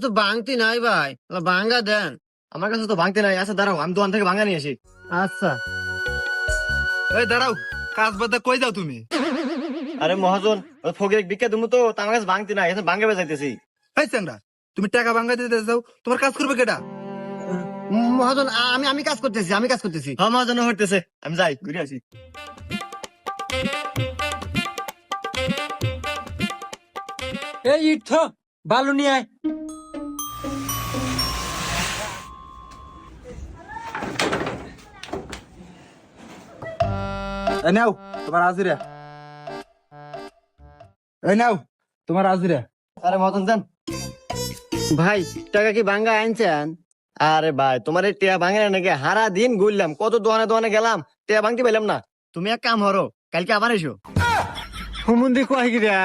তো ভাঙতি নাই ভাই, ভাঙ্গা দেন। আমার কাছে তো ভাঙতে নাই। আচ্ছা দাঁড়াও, আমি দোকান থেকে ভাঙা নিয়ে আসি। আচ্ছা। এই দাঁড়াও, কাজ বাদে কই যাও তুমি? আরে মহাজন, ওই ফকির বিক্রি তুমি তো আমার কাছে ভাঙতে নাই, এখন ভাঙে বেজাইতেছি। এই চ্যাংরা, তুমি টাকা ভাঙাই দিতে যাও, তোমার কাজ করবে কেডা? মহাজন, আমি কাজ করতেছি, আমি কাজ করতেছি। হ্যাঁ মহাজন হইতেছে, আমি যাই ঘুরে আসি। এই ইট থো, বালু নিয়ে আয়। এই নাও তোমার হাজিরা। এই নাও তোমার হাজিরা। আরে মহাজন যান। ভাই, টাকা কি ভাঙ্গা আনছেন? আরে ভাই, তোমার এই টিয়া ভাঙে না নাকি? হারা দিন ঘুরলাম, কত দোকানে দোকানে গেলাম, টিয়া ভাঙতে পাইলাম না। তুমি এক কাম করো, কালকে আবার এসো। হুমুন্দি কয় গিরা